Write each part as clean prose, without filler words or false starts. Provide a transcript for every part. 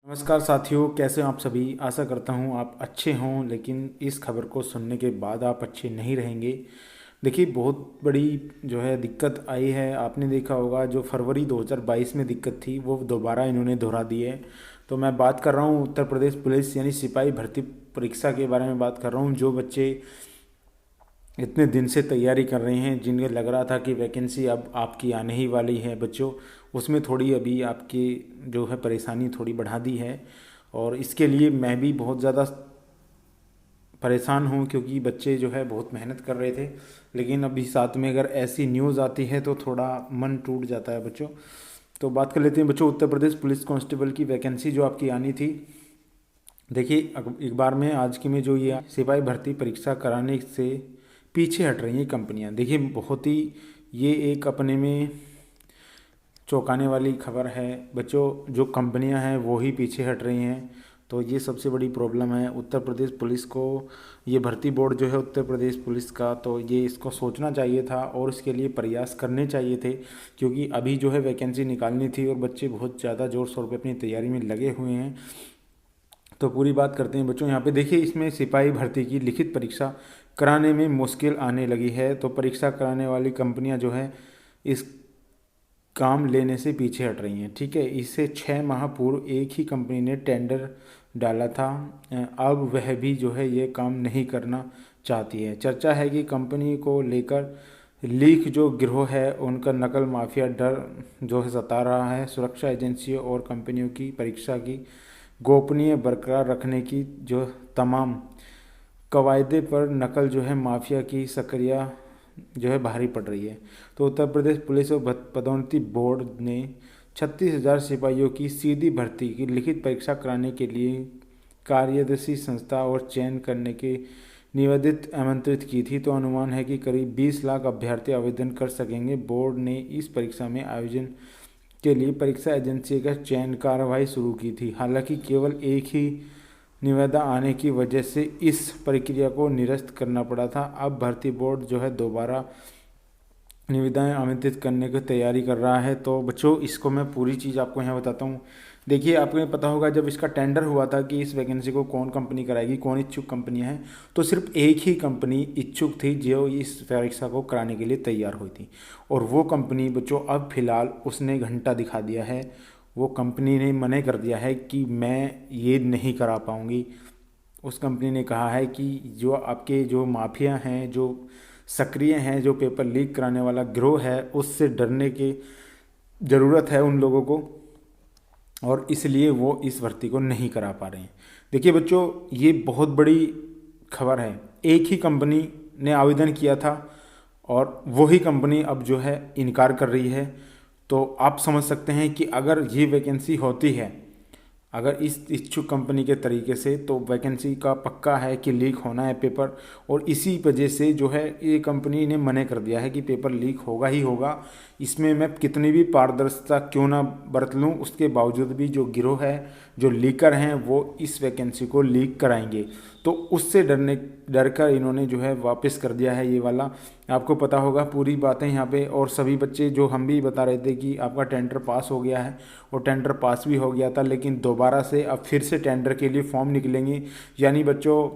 नमस्कार साथियों, कैसे हो आप सभी। आशा करता हूँ आप अच्छे हों, लेकिन इस खबर को सुनने के बाद आप अच्छे नहीं रहेंगे। देखिए, बहुत बड़ी जो है दिक्कत आई है। आपने देखा होगा जो फरवरी 2022 में दिक्कत थी वो दोबारा इन्होंने दोहरा दी है। तो मैं बात कर रहा हूँ उत्तर प्रदेश पुलिस यानी सिपाही भर्ती परीक्षा के बारे में बात कर रहा हूँ। जो बच्चे इतने दिन से तैयारी कर रहे हैं, जिन्हें लग रहा था कि वैकेंसी अब आपकी आने ही वाली है बच्चों, उसमें थोड़ी अभी आपकी जो है परेशानी थोड़ी बढ़ा दी है। और इसके लिए मैं भी बहुत ज़्यादा परेशान हूँ, क्योंकि बच्चे जो है बहुत मेहनत कर रहे थे। लेकिन अभी साथ में अगर ऐसी न्यूज़ आती है तो थोड़ा मन टूट जाता है बच्चों। तो बात कर लेते हैं बच्चों, उत्तर प्रदेश पुलिस कांस्टेबल की वैकेंसी जो आपकी आनी थी। देखिए, एक बार में आज की में जो ये सिपाही भर्ती परीक्षा कराने से पीछे हट रही हैं कंपनियां। देखिए, बहुत ही ये एक अपने में चौंकाने वाली खबर है बच्चों। जो कंपनियां हैं वो ही पीछे हट रही हैं, तो ये सबसे बड़ी प्रॉब्लम है उत्तर प्रदेश पुलिस को। ये भर्ती बोर्ड जो है उत्तर प्रदेश पुलिस का, तो ये इसको सोचना चाहिए था और इसके लिए प्रयास करने चाहिए थे, क्योंकि अभी जो है वैकेंसी निकालनी थी और बच्चे बहुत ज़्यादा ज़ोर शोर पे अपनी तैयारी में लगे हुए हैं। तो पूरी बात करते हैं बच्चों। यहाँ पे देखिए, इसमें सिपाही भर्ती की लिखित परीक्षा कराने में मुश्किल आने लगी है। तो परीक्षा कराने वाली कंपनियां जो है इस काम लेने से पीछे हट रही हैं। ठीक है, इससे 6 माह पूर्व एक ही कंपनी ने टेंडर डाला था। अब वह भी जो है ये काम नहीं करना चाहती है। चर्चा है कि कंपनी को लेकर लीक जो गिरोह है उनका नकल माफिया डर जो है सता रहा है। सुरक्षा एजेंसियों और कंपनियों की परीक्षा की गोपनीय बरकरार रखने की जो तमाम कवायदे पर नकल जो है माफिया की सक्रिय जो है भारी पड़ रही है। तो उत्तर प्रदेश पुलिस और पदोन्नति बोर्ड ने 36,000 सिपाहियों की सीधी भर्ती की लिखित परीक्षा कराने के लिए कार्यदर्शी संस्था और चयन करने के निवेदित आमंत्रित की थी। तो अनुमान है कि करीब 20 लाख अभ्यर्थी आवेदन कर सकेंगे। बोर्ड ने इस परीक्षा में आयोजन के लिए परीक्षा एजेंसी का चयन कार्रवाई शुरू की थी। हालांकि केवल एक ही निविदा आने की वजह से इस प्रक्रिया को निरस्त करना पड़ा था। अब भर्ती बोर्ड जो है दोबारा निविदाएं आमंत्रित करने की तैयारी कर रहा है। तो बच्चों, इसको मैं पूरी चीज़ आपको यहाँ बताता हूँ। देखिए, आपको पता होगा जब इसका टेंडर हुआ था कि इस वैकेंसी को कौन कंपनी कराएगी, कौन इच्छुक कंपनियां हैं, तो सिर्फ एक ही कंपनी इच्छुक थी जो इस परीक्षा को कराने के लिए तैयार हुई थी। और वो कंपनी बच्चों अब फिलहाल उसने घंटा दिखा दिया है। वो कंपनी ने मना कर दिया है कि मैं ये नहीं करा पाऊँगी। उस कंपनी ने कहा है कि जो आपके जो माफिया हैं, जो सक्रिय हैं, जो पेपर लीक कराने वाला गिरोह है, उससे डरने की ज़रूरत है उन लोगों को, और इसलिए वो इस भर्ती को नहीं करा पा रहे हैं। देखिए बच्चों, ये बहुत बड़ी खबर है। एक ही कंपनी ने आवेदन किया था और वही कंपनी अब जो है इनकार कर रही है। तो आप समझ सकते हैं कि अगर ये वैकेंसी होती है, अगर इस इच्छुक कंपनी के तरीके से, तो वैकेंसी का पक्का है कि लीक होना है पेपर। और इसी वजह से जो है ये कंपनी ने मना कर दिया है कि पेपर लीक होगा ही होगा। इसमें मैं कितनी भी पारदर्शिता क्यों ना बरत लूँ, उसके बावजूद भी जो गिरोह है, जो लीकर हैं, वो इस वैकेंसी को लीक कराएंगे। तो उससे डर कर इन्होंने जो है वापस कर दिया है ये वाला। आपको पता होगा पूरी बातें यहाँ पे। और सभी बच्चे जो हम भी बता रहे थे कि आपका टेंडर पास हो गया है, और टेंडर पास भी हो गया था, लेकिन दोबारा से अब फिर से टेंडर के लिए फॉर्म निकलेंगे। यानी बच्चों,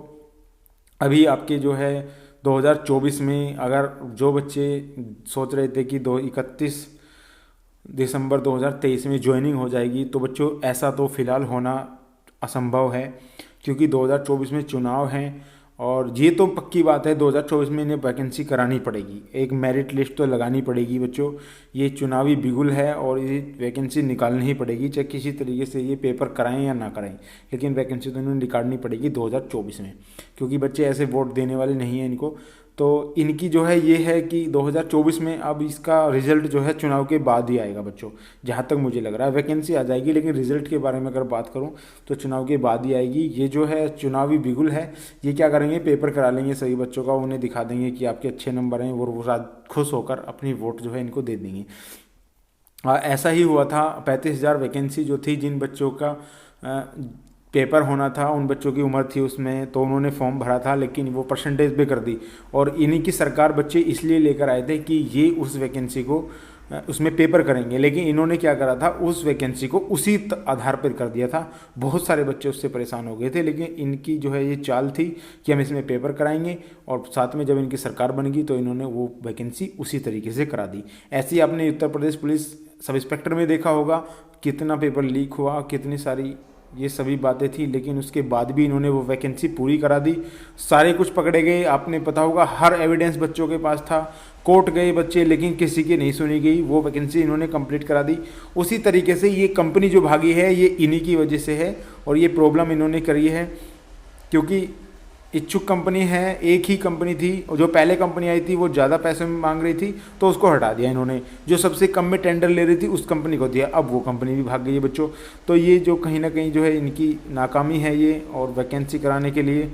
अभी आपके जो है 2024 में अगर जो बच्चे सोच रहे थे कि 31 दिसंबर 2023 में ज्वाइनिंग हो जाएगी, तो बच्चों ऐसा तो फिलहाल होना असंभव है, क्योंकि 2024 में चुनाव हैं। और ये तो पक्की बात है, 2024 में इन्हें वैकेंसी करानी पड़ेगी, एक मेरिट लिस्ट तो लगानी पड़ेगी बच्चों। ये चुनावी बिगुल है और ये वैकेंसी निकालनी ही पड़ेगी, चाहे किसी तरीके से ये पेपर कराएं या ना कराएं, लेकिन वैकेंसी तो इन्हें निकालनी पड़ेगी 2024 में, क्योंकि बच्चे ऐसे वोट देने वाले नहीं हैं इनको। तो इनकी जो है ये है कि 2024 में अब इसका रिजल्ट जो है चुनाव के बाद ही आएगा बच्चों, जहाँ तक मुझे लग रहा है। वैकेंसी आ जाएगी, लेकिन रिजल्ट के बारे में अगर बात करूँ तो चुनाव के बाद ही आएगी। ये जो है चुनावी बिगुल है। ये क्या करेंगे, पेपर करा लेंगे सभी बच्चों का, उन्हें दिखा देंगे कि आपके अच्छे नंबर हैं, वो रात खुश होकर अपनी वोट जो है इनको दे देंगे। ऐसा ही हुआ था। 35,000 वैकेंसी जो थी, जिन बच्चों का पेपर होना था, उन बच्चों की उम्र थी उसमें, तो उन्होंने फॉर्म भरा था, लेकिन वो परसेंटेज पे कर दी। और इन्हीं की सरकार बच्चे इसलिए लेकर आए थे कि ये उस वैकेंसी को उसमें पेपर करेंगे, लेकिन इन्होंने क्या करा था, उस वैकेंसी को उसी आधार पर कर दिया था। बहुत सारे बच्चे उससे परेशान हो गए थे, लेकिन इनकी जो है ये चाल थी कि हम इसमें पेपर कराएंगे, और साथ में जब इनकी सरकार बनेगी तो इन्होंने वो वैकेंसी उसी तरीके से करा दी। ऐसे ही आपने Uttar Pradesh police sub inspector में देखा होगा, कितना पेपर लीक हुआ, कितनी सारी ये सभी बातें थी, लेकिन उसके बाद भी इन्होंने वो वैकेंसी पूरी करा दी। सारे कुछ पकड़े गए, आपने पता होगा हर एविडेंस बच्चों के पास था, कोर्ट गए बच्चे, लेकिन किसी की नहीं सुनी गई, वो वैकेंसी इन्होंने कंप्लीट करा दी। उसी तरीके से ये कंपनी जो भागी है ये इन्हीं की वजह से है, और ये प्रॉब्लम इन्होंने करी है, क्योंकि इच्छुक कंपनी है, एक ही कंपनी थी, और जो पहले कंपनी आई थी वो ज़्यादा पैसे में मांग रही थी तो उसको हटा दिया इन्होंने, जो सबसे कम में टेंडर ले रही थी उस कंपनी को दिया, अब वो कंपनी भी भाग गई है बच्चों। तो ये जो कहीं ना कहीं जो है इनकी नाकामी है ये, और वैकेंसी कराने के लिए।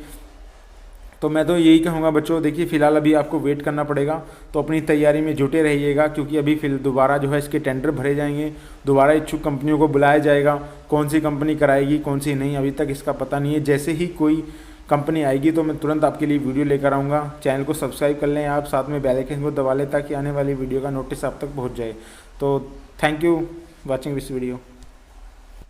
तो मैं तो यही कहूँगा बच्चों, देखिए फ़िलहाल अभी आपको वेट करना पड़ेगा, तो अपनी तैयारी में जुटे रहिएगा, क्योंकि अभी फिर दोबारा जो है इसके टेंडर भरे जाएंगे, दोबारा इच्छुक कंपनियों को बुलाया जाएगा, कौन सी कंपनी कराएगी कौन सी नहीं, अभी तक इसका पता नहीं है। जैसे ही कोई कंपनी आएगी तो मैं तुरंत आपके लिए वीडियो लेकर आऊँगा। चैनल को सब्सक्राइब कर लें आप, साथ में बेल आइकन को दबा लें ताकि आने वाली वीडियो का नोटिस आप तक पहुँच जाए। तो thank you watching this video.